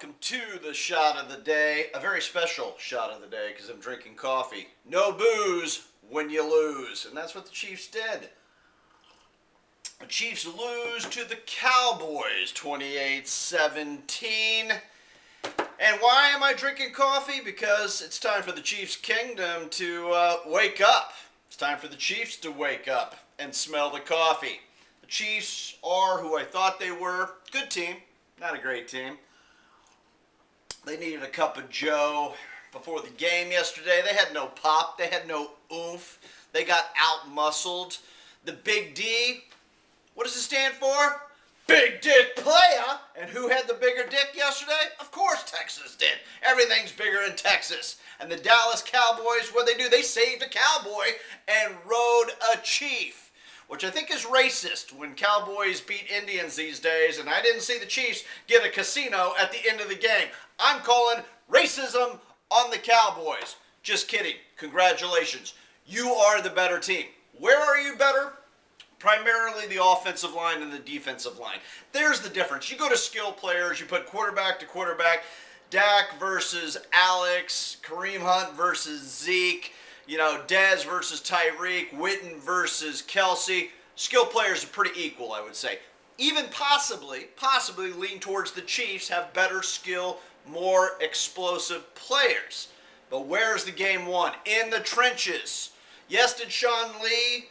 welcome to the shot of the day. A very special shot of the day because I'm drinking coffee. No booze when you lose. And that's what the Chiefs did. The Chiefs lose to the Cowboys 28-17. And why am I drinking coffee? Because it's time for the Chiefs Kingdom to wake up. It's time for the Chiefs to wake up and smell the coffee. The Chiefs are who I thought they were. Good team. Not a great team. They needed a cup of joe before the game yesterday. They had no pop. They had no oomph. They got out-muscled. The Big D, what does it stand for? Big Dick Player. And who had the bigger dick yesterday? Of course Texas did. Everything's bigger in Texas. And the Dallas Cowboys, what did they do? They saved a cowboy and rode a chief. Which I think is racist when Cowboys beat Indians these days, and I didn't see the Chiefs get a casino at the end of the game. I'm calling racism on the Cowboys. Just kidding. Congratulations. You are the better team. Where are you better? Primarily the offensive line and the defensive line. There's the difference. You go to skill players, you put quarterback to quarterback, Dak versus Alex, Kareem Hunt versus Zeke, Dez versus Tyreek, Witten versus Kelsey. Skill players are pretty equal, I would say. Even possibly lean towards the Chiefs have better skill, more explosive players. But where's the game won? In the trenches. Yes, did Sean Lee,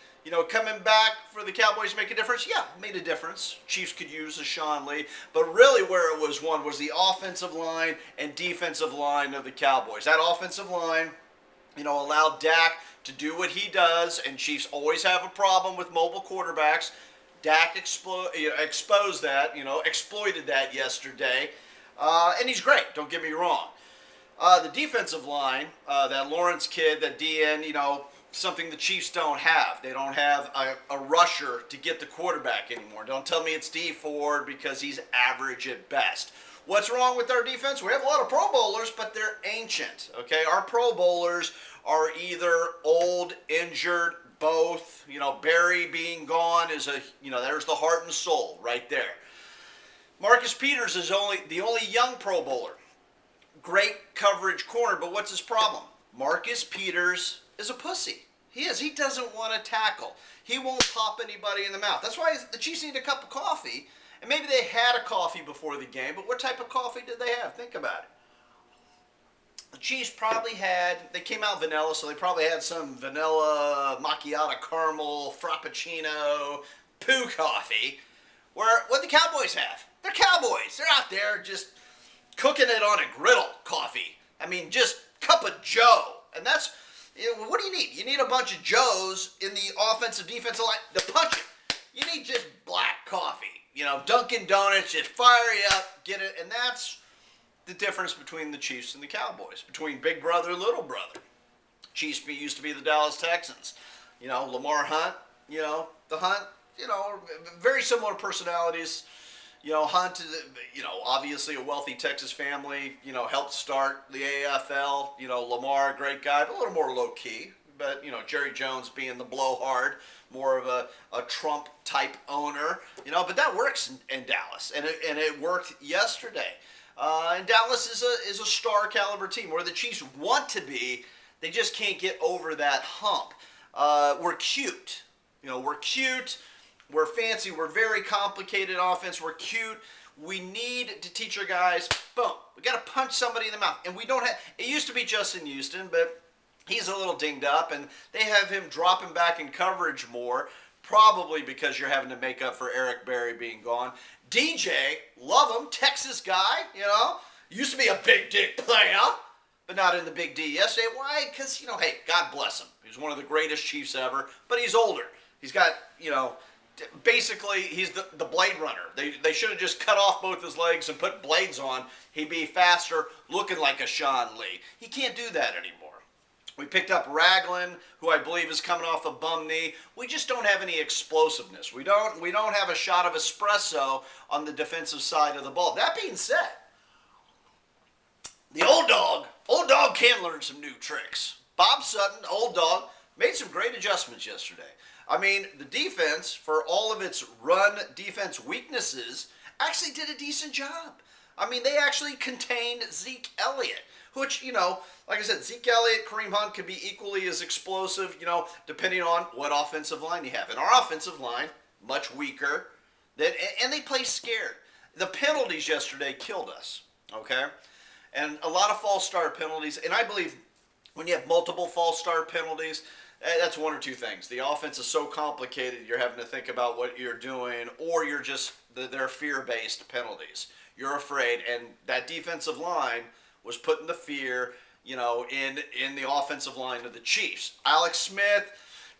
coming back for the Cowboys make a difference? Yeah, made a difference. Chiefs could use a Sean Lee. But really where it was won was the offensive line and defensive line of the Cowboys. That offensive line, allowed Dak to do what he does, and Chiefs always have a problem with mobile quarterbacks. Dak exposed that, exploited that yesterday, and he's great, don't get me wrong. The defensive line, that Lawrence kid, that DN, something the Chiefs don't have. They don't have a rusher to get the quarterback anymore. Don't tell me it's D Ford because he's average at best. What's wrong with our defense? We have a lot of Pro Bowlers, but they're ancient, okay? Our Pro Bowlers are either old, injured, both. Barry being gone is there's the heart and soul right there. Marcus Peters is the only young Pro Bowler. Great coverage corner, but what's his problem? Marcus Peters is a pussy. He is. He doesn't want to tackle. He won't pop anybody in the mouth. That's why the Chiefs need a cup of coffee. And maybe they had a coffee before the game, but what type of coffee did they have? Think about it. The Chiefs probably they came out vanilla, so they probably had some vanilla macchiato caramel frappuccino poo coffee. What the Cowboys have? They're Cowboys. They're out there just cooking it on a griddle coffee. I mean, just cup of joe. And that's, what do you need? You need a bunch of joes in the offensive defensive line to punch it. You need just black coffee. Dunkin' Donuts, just fire you up, get it. And that's the difference between the Chiefs and the Cowboys, between big brother and little brother. Chiefs used to be the Dallas Texans. Lamar Hunt, the Hunt, very similar personalities. Hunt, obviously a wealthy Texas family, helped start the AFL. Lamar, a great guy, but a little more low-key. But, Jerry Jones being the blowhard, more of a Trump-type owner, but that works in Dallas, and it worked yesterday. And Dallas is a star-caliber team, where the Chiefs want to be. They just can't get over that hump. We're cute. We're cute. We're fancy. We're very complicated offense. We're cute. We need to teach our guys, boom, we got to punch somebody in the mouth. And we don't have, it used to be Justin Houston, but he's a little dinged up, and they have him dropping back in coverage more, probably because you're having to make up for Eric Berry being gone. DJ, love him, Texas guy, used to be a big dick player, but not in the Big D yesterday. Why? Because, hey, God bless him. He's one of the greatest Chiefs ever, but he's older. He's got, basically, he's the Blade Runner. They should have just cut off both his legs and put blades on. He'd be faster, looking like a Sean Lee. He can't do that anymore. We picked up Ragland, who I believe is coming off a bum knee. We just don't have any explosiveness. We don't have a shot of espresso on the defensive side of the ball. That being said, the old dog can learn some new tricks. Bob Sutton, old dog, made some great adjustments yesterday. I mean, the defense, for all of its run defense weaknesses, actually did a decent job. I mean, they actually contained Zeke Elliott, which, like I said, Zeke Elliott, Kareem Hunt could be equally as explosive, depending on what offensive line you have. And our offensive line, much weaker, and they play scared. The penalties yesterday killed us, okay? And a lot of false start penalties, and I believe when you have multiple false start penalties, that's one or two things. The offense is so complicated, you're having to think about what you're doing, or they're fear-based penalties. You're afraid, and that defensive line was putting the fear, in the offensive line of the Chiefs. Alex Smith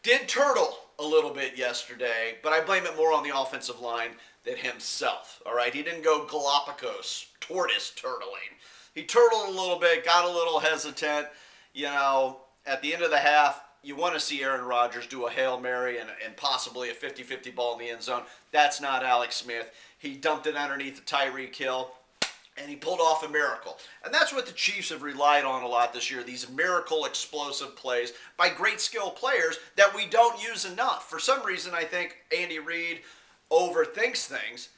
did turtle a little bit yesterday, but I blame it more on the offensive line than himself, all right? He didn't go Galapagos tortoise turtling. He turtled a little bit, got a little hesitant. At the end of the half, you want to see Aaron Rodgers do a Hail Mary and possibly a 50-50 ball in the end zone. That's not Alex Smith. He dumped it underneath the Tyreek Hill, and he pulled off a miracle. And that's what the Chiefs have relied on a lot this year, these miracle explosive plays by great skill players that we don't use enough. For some reason, I think Andy Reid overthinks things,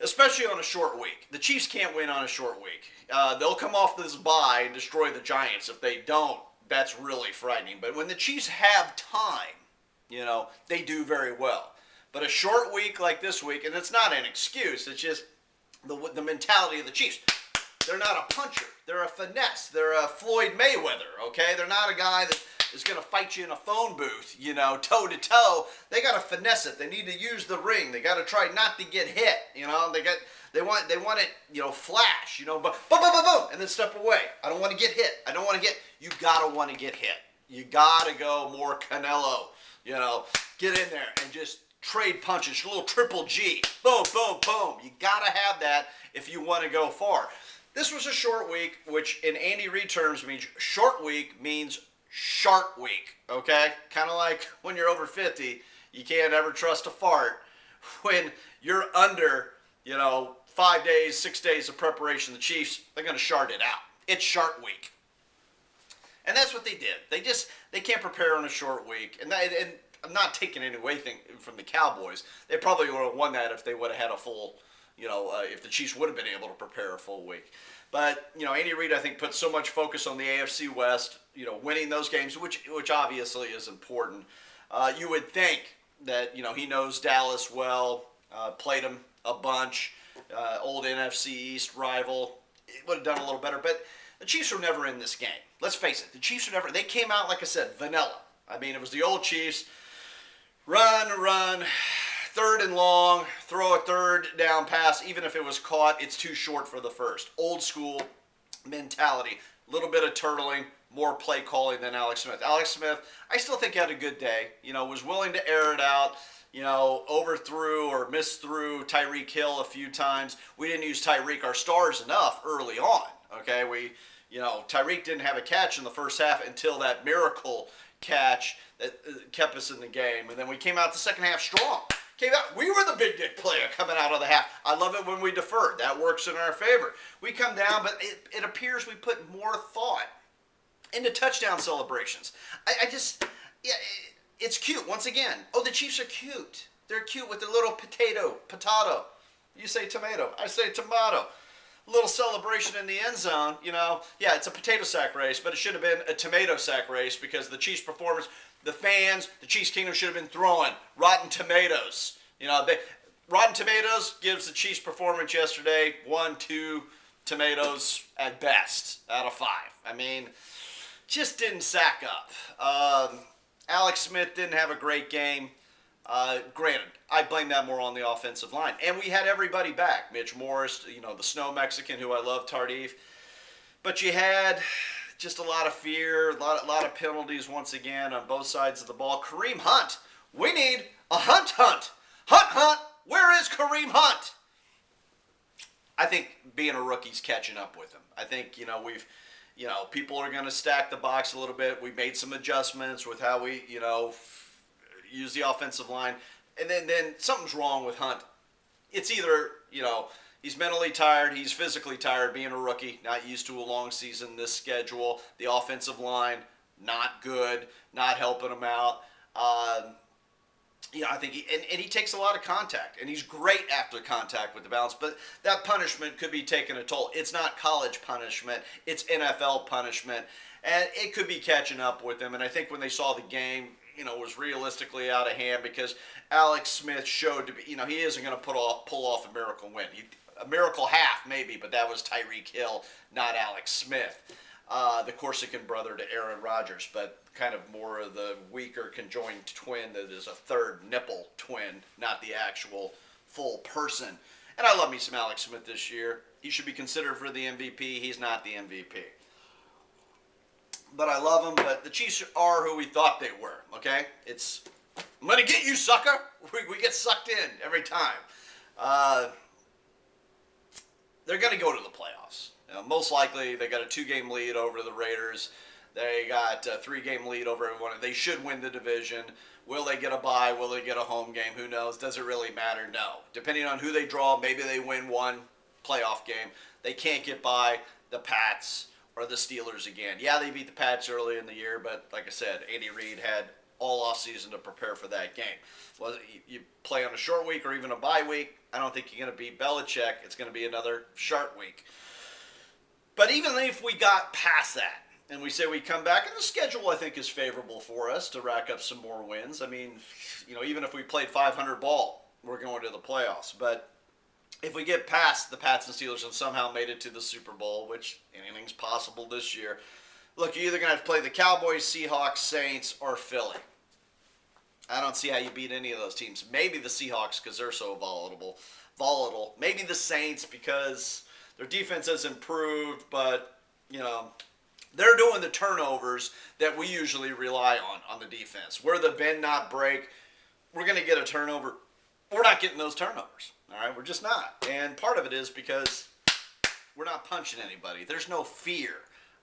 especially on a short week. The Chiefs can't win on a short week. They'll come off this bye and destroy the Giants. If they don't, that's really frightening. But when the Chiefs have time, they do very well. But a short week like this week, and it's not an excuse, it's just the mentality of the Chiefs. They're not a puncher. They're a finesse. They're a Floyd Mayweather, okay? They're not a guy that is going to fight you in a phone booth, toe-to-toe. They got to finesse it. They need to use the ring. They got to try not to get hit, They want it, flash, boom, boom, boom, boom, and then step away. I don't want to get hit. You got to want to get hit. You got to go more Canelo, get in there and just trade punches, a little triple G, boom, boom, boom. You got to have that if you want to go far. This was a short week, which in Andy Reid terms means short week means shark week, okay? Kind of like when you're over 50, you can't ever trust a fart. When you're under, 5 days, 6 days of preparation, the Chiefs, they're going to shart it out. It's shark week. And that's what they did. They can't prepare on a short week. And I'm not taking anything from the Cowboys. They probably would have won that if they would have had a full, if the Chiefs would have been able to prepare a full week. But, Andy Reid, I think, put so much focus on the AFC West, winning those games, which obviously is important. You would think that, he knows Dallas well, played them a bunch, old NFC East rival. It would have done a little better. But the Chiefs were never in this game. Let's face it. The Chiefs were never. They came out, like I said, vanilla. I mean, it was the old Chiefs. Run, third and long, throw a third down pass. Even if it was caught, it's too short for the first. Old school mentality. A little bit of turtling, more play calling than Alex Smith. Alex Smith, I still think had a good day. Was willing to air it out. Overthrew or misthrew Tyreek Hill a few times. We didn't use Tyreek, our stars, enough early on. Okay, Tyreek didn't have a catch in the first half until that miracle catch that kept us in the game. And then we came out the second half strong. We were the big dick player coming out of the half. I love it when we defer. That works in our favor. We come down, but it appears we put more thought into touchdown celebrations. It's cute. Once again, the Chiefs are cute. They're cute with their little potato. You say tomato. I say tomato. Little celebration in the end zone, it's a potato sack race, but it should have been a tomato sack race because the Chiefs' performance, the fans, the Chiefs Kingdom should have been throwing rotten tomatoes. Rotten Tomatoes gives the Chiefs' performance yesterday 1, 2 tomatoes at best out of 5. I mean, just didn't sack up. Alex Smith didn't have a great game. Granted, I blame that more on the offensive line. And we had everybody back. Mitch Morris, the snow Mexican who I love, Tardif. But you had just a lot of fear, a lot of penalties once again on both sides of the ball. Kareem Hunt. We need a Hunt. Hunt. Where is Kareem Hunt? I think being a rookie's catching up with him. I think, people are going to stack the box a little bit. We made some adjustments with how we, use the offensive line. And then something's wrong with Hunt. It's either, he's mentally tired, he's physically tired being a rookie, not used to a long season, this schedule. The offensive line, not good, not helping him out. I think he takes a lot of contact, and he's great after contact with the balance, but that punishment could be taking a toll. It's not college punishment, it's NFL punishment, and it could be catching up with him. And I think when they saw the game, was realistically out of hand because Alex Smith showed to be, he isn't going to pull off a miracle win. A miracle half, maybe, but that was Tyreek Hill, not Alex Smith. The Corsican brother to Aaron Rodgers, but kind of more of the weaker conjoined twin that is a third nipple twin, not the actual full person. And I love me some Alex Smith this year. He should be considered for the MVP. He's not the MVP. But I love him, but the Chiefs are who we thought they were, okay? I'm going to get you, sucker. We get sucked in every time. They're going to go to the playoffs. Most likely, they got a 2-game lead over the Raiders. They got a 3-game lead over everyone. They should win the division. Will they get a bye? Will they get a home game? Who knows? Does it really matter? No. Depending on who they draw, maybe they win one playoff game. They can't get by the Pats or the Steelers again. Yeah, they beat the Pats early in the year, but like I said, Andy Reid had all offseason to prepare for that game. Well, you play on a short week or even a bye week, I don't think you're going to beat Belichick. It's going to be another short week. But even if we got past that, and we say we come back, and the schedule I think is favorable for us to rack up some more wins. I mean, even if we played 500 ball, we're going to the playoffs. But if we get past the Pats and Steelers and somehow made it to the Super Bowl, which anything's possible this year, look, you're either going to have to play the Cowboys, Seahawks, Saints, or Philly. I don't see how you beat any of those teams. Maybe the Seahawks because they're so volatile. Maybe the Saints because their defense has improved, but, they're doing the turnovers that we usually rely on the defense. We're the bend, not break. We're going to get a turnover. We're not getting those turnovers. All right, we're just not. And part of it is because we're not punching anybody. There's no fear.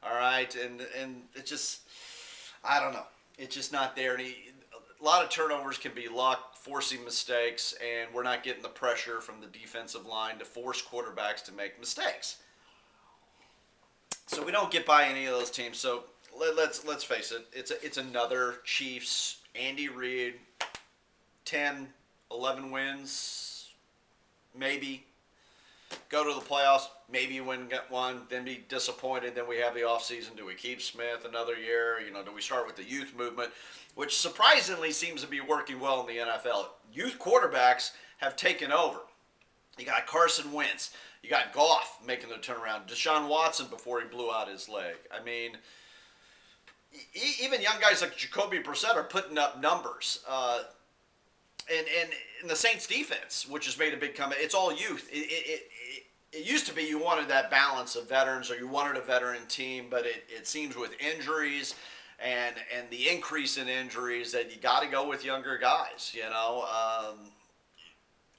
All right, and it just, I don't know. It's just not there. And a lot of turnovers can be luck, forcing mistakes, and we're not getting the pressure from the defensive line to force quarterbacks to make mistakes. So we don't get by any of those teams. So let's face it. It's another Chiefs, Andy Reid, 10, 11 wins, maybe. Go to the playoffs, maybe win one, then be disappointed. Then we have the offseason. Do we keep Smith another year? Do we start with the youth movement, which surprisingly seems to be working well in the NFL. Youth quarterbacks have taken over. You got Carson Wentz. You got Goff making the turnaround. Deshaun Watson before he blew out his leg. I mean, even young guys like Jacoby Brissett are putting up numbers. And in the Saints defense, which has made a big comeback, it's all youth. It used to be you wanted that balance of veterans or you wanted a veteran team, but it seems with injuries and the increase in injuries that you got to go with younger guys,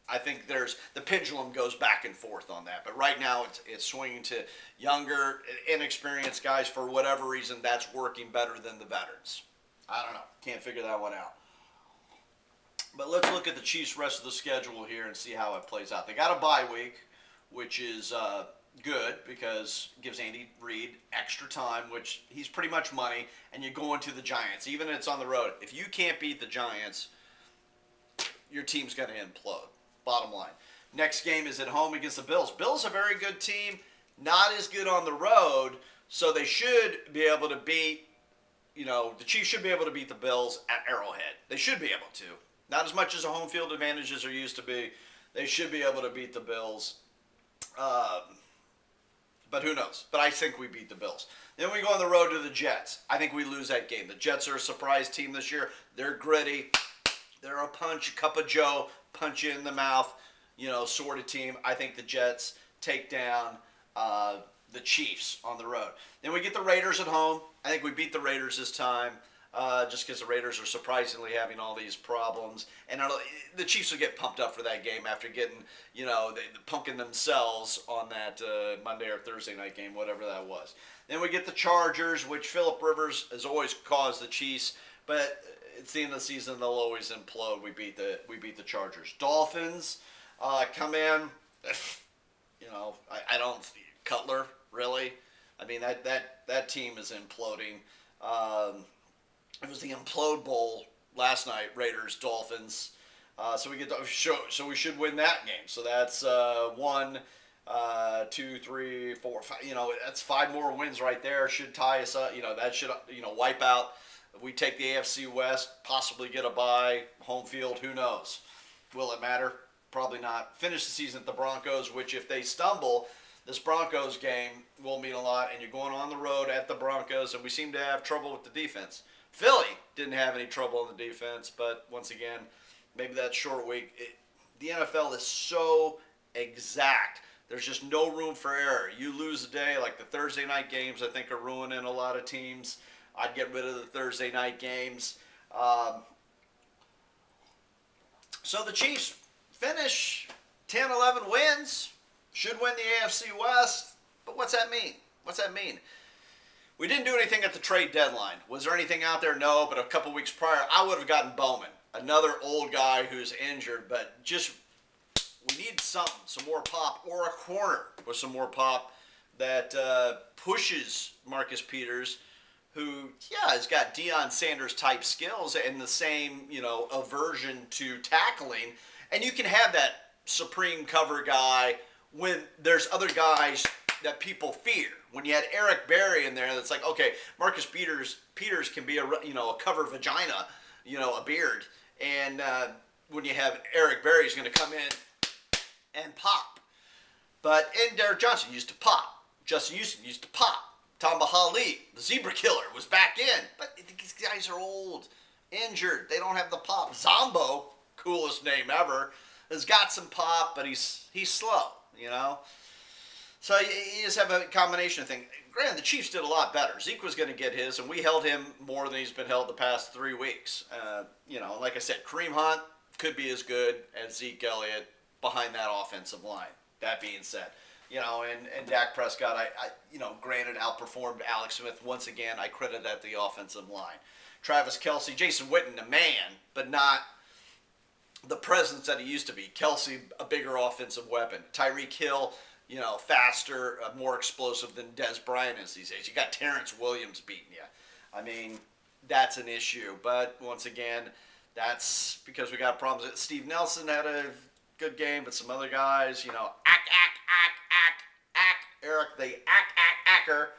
I think the pendulum goes back and forth on that. But right now it's swinging to younger, inexperienced guys. For whatever reason, that's working better than the veterans. I don't know. Can't figure that one out. But let's look at the Chiefs' rest of the schedule here and see how it plays out. They got a bye week, which is good because it gives Andy Reid extra time, which he's pretty much money, and you go into the Giants. Even if it's on the road. If you can't beat the Giants, your team's going to implode. Bottom line. Next game is at home against the Bills. Bills are a very good team, not as good on the road, so they should be able to beat, the Chiefs should be able to beat the Bills at Arrowhead. They should be able to. Not as much as the home field advantages are used to be. They should be able to beat the Bills. But who knows? But I think we beat the Bills. Then we go on the road to the Jets. I think we lose that game. The Jets are a surprise team this year. They're gritty. They're a cup of joe, punch you in the mouth, sort of team. I think the Jets take down the Chiefs on the road. Then we get the Raiders at home. I think we beat the Raiders this time. Just because the Raiders are surprisingly having all these problems. And the Chiefs will get pumped up for that game after getting, they pumping themselves on that Monday or Thursday night game, whatever that was. Then we get the Chargers, which Phillip Rivers has always caused the Chiefs, but it's the end of the season, they'll always implode. We beat the Chargers. Dolphins come in, I don't, Cutler, really? I mean, that team is imploding. It was the Implode Bowl last night, Raiders, Dolphins. So we get to show. So we should win that game. So that's 1, 2, 3, 4, 5. That's 5 more wins right there. Should tie us up. That should wipe out. If we take the AFC West, possibly get a bye, home field. Who knows? Will it matter? Probably not. Finish the season at the Broncos, which if they stumble, this Broncos game will mean a lot. And you're going on the road at the Broncos, and we seem to have trouble with the defense. Philly didn't have any trouble on the defense, but once again, maybe that short week. The NFL is so exact. There's just no room for error. You lose a day, like the Thursday night games, I think are ruining a lot of teams. I'd get rid of the Thursday night games. So the Chiefs finish 10, 11 wins. Should win the AFC West. But what's that mean? What's that mean? We didn't do anything at the trade deadline. Was there anything out there? No, but a couple weeks prior, I would have gotten Bowman. Another old guy who's injured, but just we need something, some more pop, or a corner with some more pop that pushes Marcus Peters, who, has got Deion Sanders type skills and the same, aversion to tackling. And you can have that supreme cover guy when there's other guys that people fear. When you had Eric Berry in there, that's like, okay, Marcus Peters can be a cover vagina, a beard. And when you have Eric Berry, he's going to come in and pop. And Derek Johnson used to pop. Justin Houston used to pop. Tom Bahali, the Zebra Killer, was back in. But these guys are old, injured. They don't have the pop. Zombo, coolest name ever, has got some pop, but he's slow, So you just have a combination of things. Granted, the Chiefs did a lot better. Zeke was going to get his, and we held him more than he's been held the past 3 weeks. Like I said, Kareem Hunt could be as good as Zeke Elliott behind that offensive line. That being said, and Dak Prescott, I granted outperformed Alex Smith once again. I credit that to the offensive line. Travis Kelce, Jason Witten, a man, but not the presence that he used to be. Kelce, a bigger offensive weapon. Tyreek Hill, faster, more explosive than Des Bryant is these days. You got Terrence Williams beating you. I mean, that's an issue. But once again, that's because we got problems. Steve Nelson had a good game, but some other guys, Eric, the acker,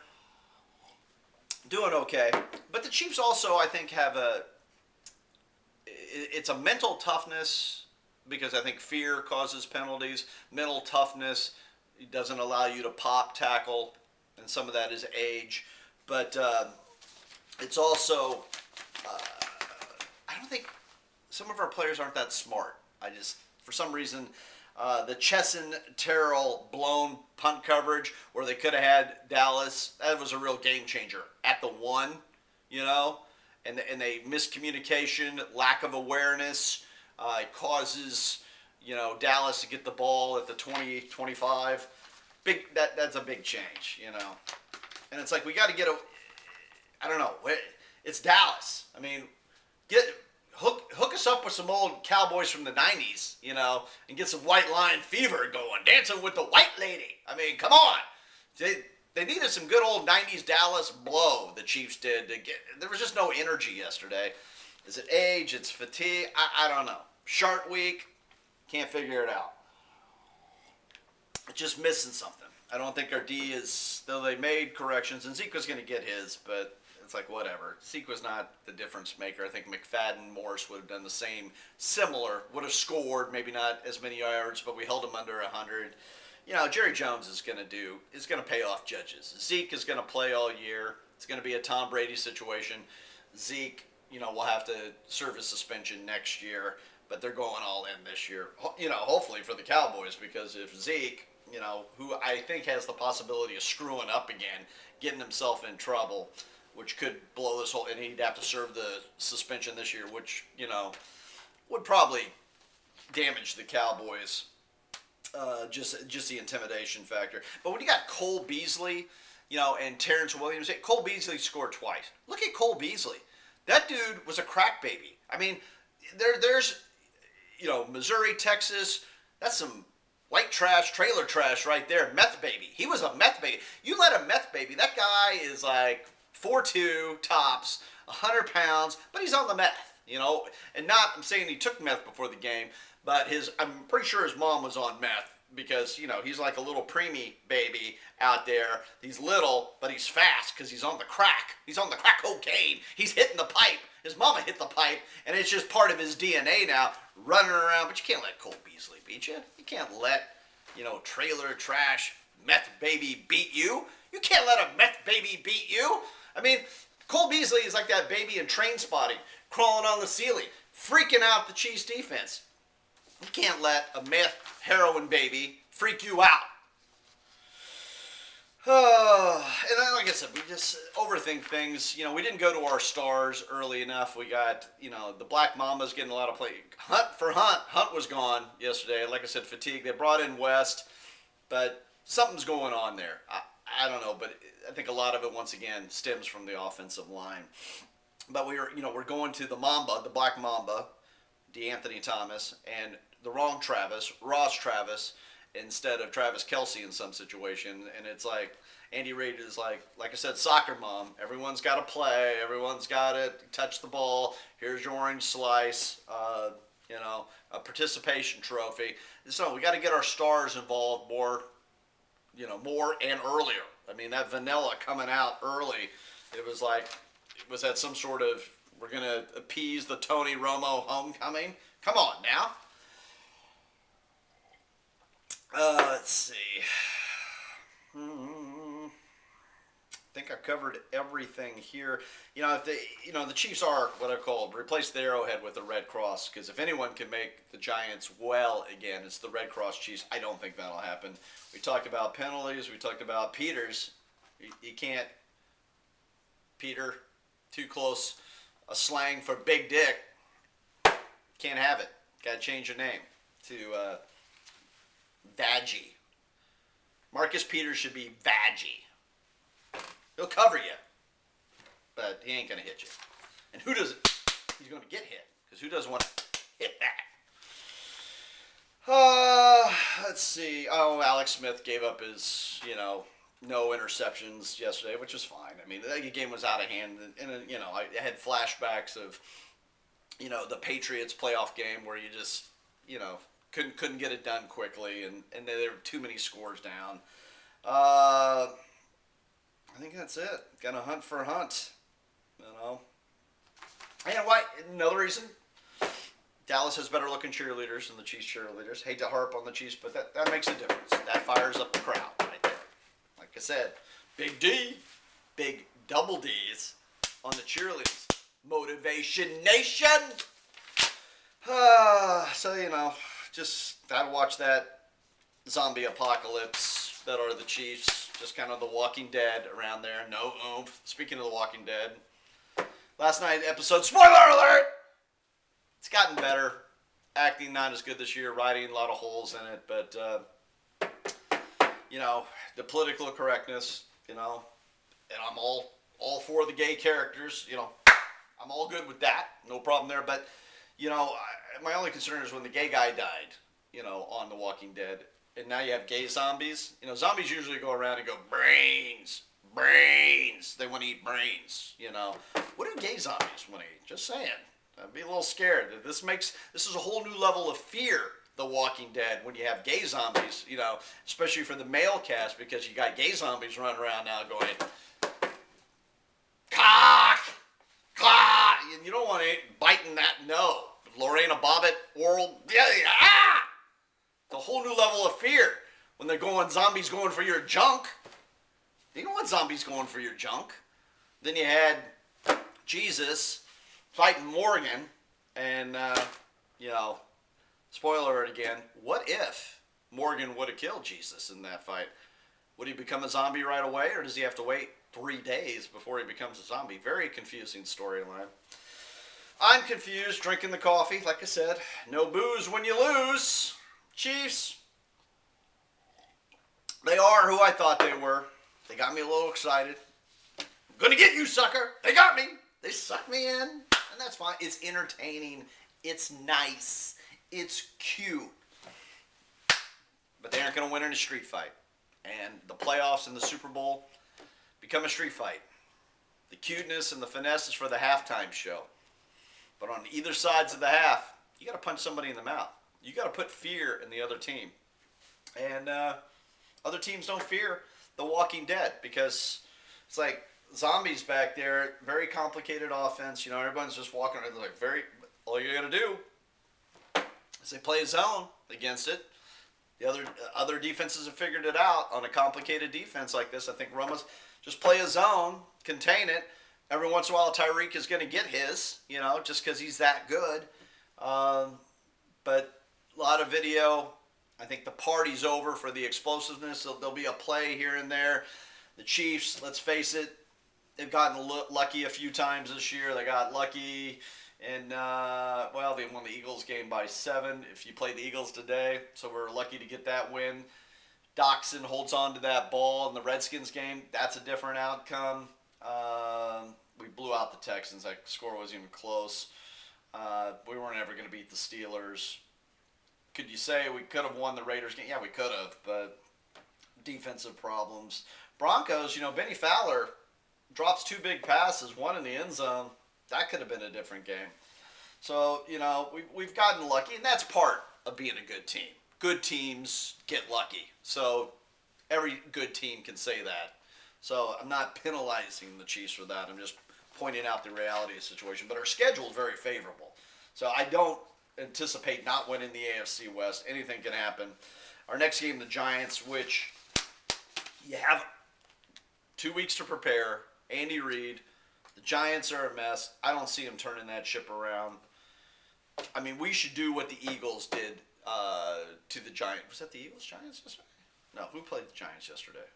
doing okay. But the Chiefs also, I think, have it's a mental toughness, because I think fear causes penalties. Mental toughness doesn't allow you to pop, tackle, and some of that is age. But it's also, I don't think some of our players aren't that smart. For some reason, the Chesson Terrell blown punt coverage where they could have had Dallas, that was a real game changer at the 1, and they miscommunication, lack of awareness, it causes, Dallas to get the ball at the 20, 25. That's a big change, And it's like, we got to get I don't know, it's Dallas. I mean, hook us up with some old Cowboys from the 90s, and get some white line fever going, dancing with the white lady. I mean, come on. They needed some good old 90s Dallas blow, the Chiefs did. There was just no energy yesterday. Is it age? It's fatigue? I don't know. Shark week, can't figure it out. It's just missing something. I don't think our D is, though they made corrections, and Zeke was going to get his, but it's like, whatever. Zeke was not the difference maker. I think McFadden, Morris would have done the same, similar, would have scored, maybe not as many yards, but we held him under 100. Jerry Jones is going to pay off judges. Zeke is going to play all year. It's going to be a Tom Brady situation. Zeke, will have to serve his suspension next year, but they're going all in this year. Hopefully for the Cowboys, because if Zeke, who I think has the possibility of screwing up again, getting himself in trouble, which could blow this whole, and he'd have to serve the suspension this year, which, would probably damage the Cowboys, just the intimidation factor. But when you got Cole Beasley, and Terrence Williams, Cole Beasley scored twice. Look at Cole Beasley. That dude was a crack baby. I mean, there's, Missouri, Texas, that's some white trash, trailer trash right there. Meth baby. He was a meth baby. You let a meth baby, that guy is like 4'2", tops, 100 pounds, but he's on the meth. You know, and not, I'm saying he took meth before the game, but I'm pretty sure his mom was on meth because, you know, he's like a little preemie baby out there. He's little, but he's fast because he's on the crack. He's on the crack cocaine. He's hitting the pipe. His mama hit the pipe, and it's just part of his DNA now, running around. But you can't let Cole Beasley beat you. You can't let, you know, trailer trash meth baby beat you. You can't let a meth baby beat you. I mean, Cole Beasley is like that baby in Train Spotting, crawling on the ceiling, freaking out the Chiefs defense. You can't let a meth heroin baby freak you out. And then, like I said, we just overthink things. You know, we didn't go to our stars early enough. We got, you know, the Black Mamba's getting a lot of play. Hunt was gone yesterday. Like I said, fatigue. They brought in West, but something's going on there. I don't know, but I think a lot of it, once again, stems from the offensive line. But we're going to the Mamba, the Black Mamba, DeAnthony Thomas, and the wrong Travis, Ross Travis, instead of Travis Kelce in some situation. And it's like, Andy Reid is like I said, soccer mom. Everyone's got to play. Everyone's got to touch the ball. Here's your orange slice, you know, a participation trophy. So we got to get our stars involved more, you know, more and earlier. I mean, that vanilla coming out early, it was like, was that some sort of, we're going to appease the Tony Romo homecoming? Come on now. Let's see. I think I've covered everything here. You know, the Chiefs are what I call replace the arrowhead with the Red Cross, because if anyone can make the Giants well again, it's the Red Cross Chiefs. I don't think that'll happen. We talked about penalties. We talked about Peters. You can't, Peter, too close, a slang for big dick. Can't have it. Got to change your name to Vaggie. Marcus Peters should be Vaggie. He'll cover you, but he ain't going to hit you. And who does it? He's going to get hit, because who doesn't want to hit that? Let's see. Oh, Alex Smith gave up his, you know, no interceptions yesterday, which was fine. I mean, the game was out of hand, and you know, I had flashbacks of, you know, the Patriots playoff game where you just, you know, couldn't get it done quickly, and there were too many scores down. I think that's it. Gonna hunt for Hunt, you know. And why? Another reason, Dallas has better looking cheerleaders than the Chiefs cheerleaders. Hate to harp on the Chiefs, but that makes a difference. That fires up the crowd right there. Like I said, big D, big double D's on the cheerleaders. Motivation Nation. So, you know, just gotta watch that zombie apocalypse that are the Chiefs. Just kind of the Walking Dead around there. No oomph. Speaking of the Walking Dead, last night episode, spoiler alert! It's gotten better. Acting not as good this year. Writing a lot of holes in it. But, you know, the political correctness, you know, and I'm all for the gay characters, you know. I'm all good with that. No problem there. But, you know, my only concern is when the gay guy died, you know, on The Walking Dead. And now you have gay zombies. You know, zombies usually go around and go, brains, brains. They want to eat brains, you know. What do gay zombies want to eat? Just saying. I'd be a little scared. This is a whole new level of fear, The Walking Dead, when you have gay zombies, you know, especially for the male cast, because you got gay zombies running around now going, cock, cock. You don't want to eat biting that, no. Lorena Bobbitt, oral, ah! It's a whole new level of fear when they're going, zombies going for your junk. You don't want zombies going for your junk. Then you had Jesus fighting Morgan, and, you know, spoiler alert again, what if Morgan would have killed Jesus in that fight? Would he become a zombie right away, or does he have to wait 3 days before he becomes a zombie? Very confusing storyline. I'm confused, drinking the coffee, like I said. No booze when you lose. Chiefs, they are who I thought they were. They got me a little excited. I'm going to get you, sucker. They got me. They sucked me in, and that's fine. It's entertaining. It's nice. It's cute. But they aren't going to win in a street fight. And the playoffs and the Super Bowl become a street fight. The cuteness and the finesse is for the halftime show. But on either sides of the half, you got to punch somebody in the mouth. You got to put fear in the other team. And other teams don't fear the Walking Dead because it's like zombies back there. Very complicated offense. Everyone's just walking around like all you got to do is they play a zone against it. The other defenses have figured it out on a complicated defense like this. I think Roma's just play a zone, contain it. Every once in a while, Tyreek is going to get his, just because he's that good. But a lot of video. I think the party's over for the explosiveness. There'll be a play here and there. The Chiefs, let's face it, they've gotten lucky a few times this year. They got lucky. And, they won the Eagles game by 7 if you play the Eagles today. So we're lucky to get that win. Doxson holds on to that ball in the Redskins game. That's a different outcome. We blew out the Texans. That score wasn't even close. We weren't ever going to beat the Steelers. Could you say we could have won the Raiders game? Yeah, we could have, but defensive problems. Broncos, Benny Fowler drops 2 big passes, one in the end zone. That could have been a different game. So, we've gotten lucky, and that's part of being a good team. Good teams get lucky. So every good team can say that. So I'm not penalizing the Chiefs for that. I'm just pointing out the reality of the situation. But our schedule is very favorable. So I don't anticipate not winning the AFC West. Anything can happen. Our next game, the Giants, which you have 2 weeks to prepare. Andy Reid. The Giants are a mess. I don't see them turning that ship around. I mean, we should do what the Eagles did to the Giants. Was that the Eagles-Giants yesterday? No, who played the Giants yesterday?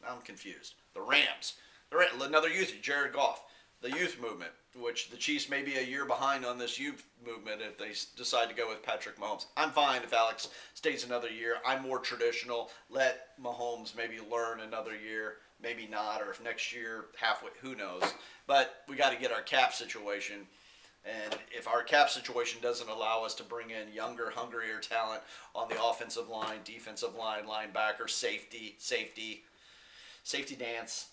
Now I'm confused. The Rams. Another youth, Jared Goff. The youth movement, which the Chiefs may be a year behind on this youth movement if they decide to go with Patrick Mahomes. I'm fine if Alex stays another year. I'm more traditional. Let Mahomes maybe learn another year. Maybe not, or if next year, halfway, who knows. But we got to get our cap situation. And if our cap situation doesn't allow us to bring in younger, hungrier talent on the offensive line, defensive line, linebacker, safety dance.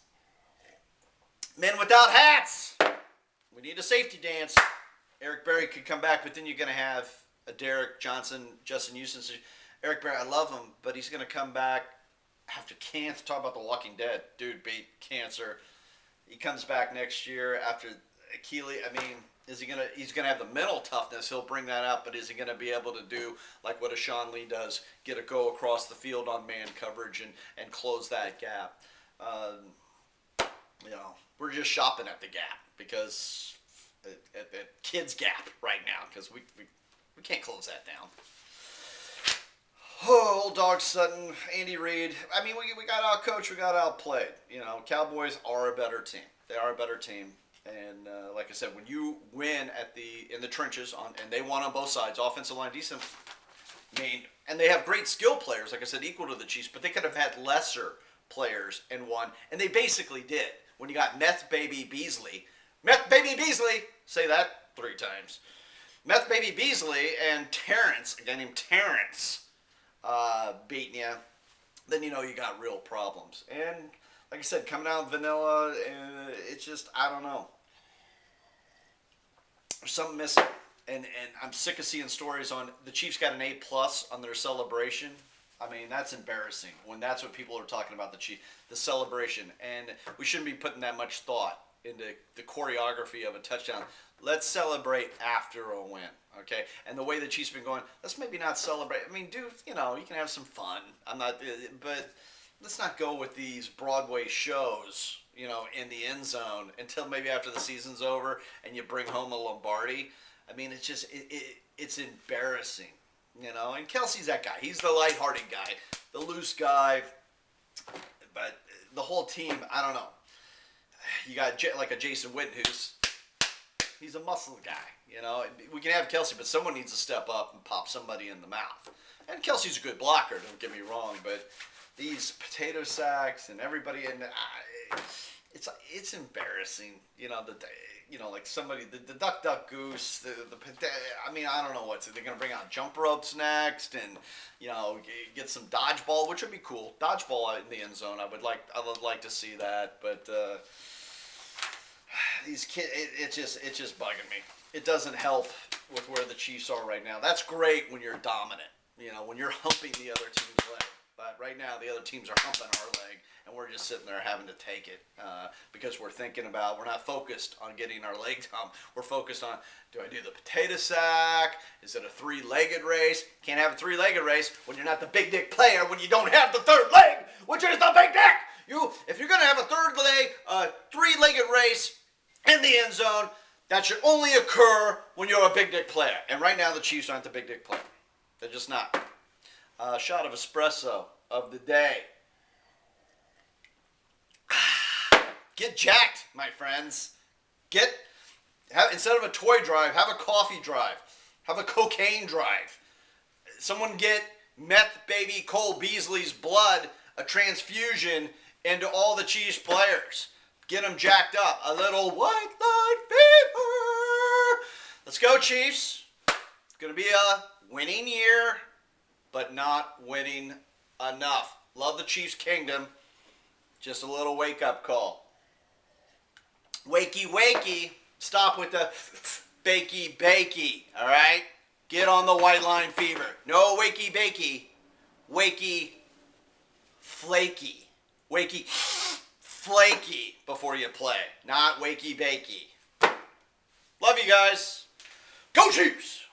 Men without hats. We need a safety dance. Eric Berry could come back, but then you're going to have a Derek Johnson, Justin Houston. Eric Berry, I love him, but he's going to come back after cancer. Talk about the Walking Dead. Dude beat cancer. He comes back next year after Achilles. I mean, he's gonna have the mental toughness. He'll bring that up, but is he gonna be able to do like what a Sean Lee does, get a go across the field on man coverage and close that gap? We're just shopping at the gap because at kids gap right now because we can't close that down. Oh, old dog Sutton, Andy Reid. I mean, we got out-coached, we got outplayed. Cowboys are a better team. They are a better team. And like I said, when you win in the trenches, and they won on both sides, offensive line, decent. And they have great skill players, like I said, equal to the Chiefs, but they could have had lesser players and won. And they basically did. When you got Meth Baby Beasley, say that 3 times. Meth Baby Beasley and Terrence, a guy named Terrence, beating you, then you got real problems. And like I said, coming out vanilla, it's just, I don't know. There's something missing. And I'm sick of seeing stories on the Chiefs got an A+ on their celebration. I mean, that's embarrassing when that's what people are talking about, the celebration. And we shouldn't be putting that much thought into the choreography of a touchdown. Let's celebrate after a win, okay? And the way the Chiefs have been going, let's maybe not celebrate. I mean, dude, you can have some fun. But let's not go with these Broadway shows, in the end zone until maybe after the season's over and you bring home a Lombardi. I mean, it's just, it's embarrassing, And Kelsey's that guy. He's the lighthearted guy, the loose guy. But the whole team, I don't know. You got like a Jason Witten he's a muscle guy, We can have Kelsey, but someone needs to step up and pop somebody in the mouth. And Kelsey's a good blocker, don't get me wrong, but these potato sacks and everybody, and it's embarrassing, like somebody, the duck goose, I mean, I don't know they're going to bring out jump ropes next and, get some dodgeball, which would be cool. Dodgeball in the end zone, I would like to see that, but these kids, it's just bugging me. it doesn't help with where the Chiefs are right now. That's great when you're dominant, when you're humping the other team's leg. But right now, the other teams are humping our leg, and we're just sitting there having to take it because we're not focused on getting our legs humped. We're focused on, do I do the potato sack? Is it a three-legged race? Can't have a three-legged race when you're not the big dick player, when you don't have the third leg, which is the big dick. If you're going to have a three-legged race in the end zone, that should only occur when you're a big dick player. And right now, the Chiefs aren't the big dick player. They're just not. Shot of espresso of the day. Get jacked, my friends. Instead of a toy drive, have a coffee drive. Have a cocaine drive. Someone get meth baby Cole Beasley's blood, a transfusion into all the Chiefs players. Get them jacked up. A little white line fever. Let's go, Chiefs. It's going to be a winning year, but not winning enough. Love the Chiefs Kingdom. Just a little wake-up call. Wakey, wakey. Stop with the bakey, bakey. All right? Get on the white line fever. No wakey, bakey. Wakey, flaky. Wakey, flaky before you play. Not wakey, bakey. Love you guys. Go Chiefs!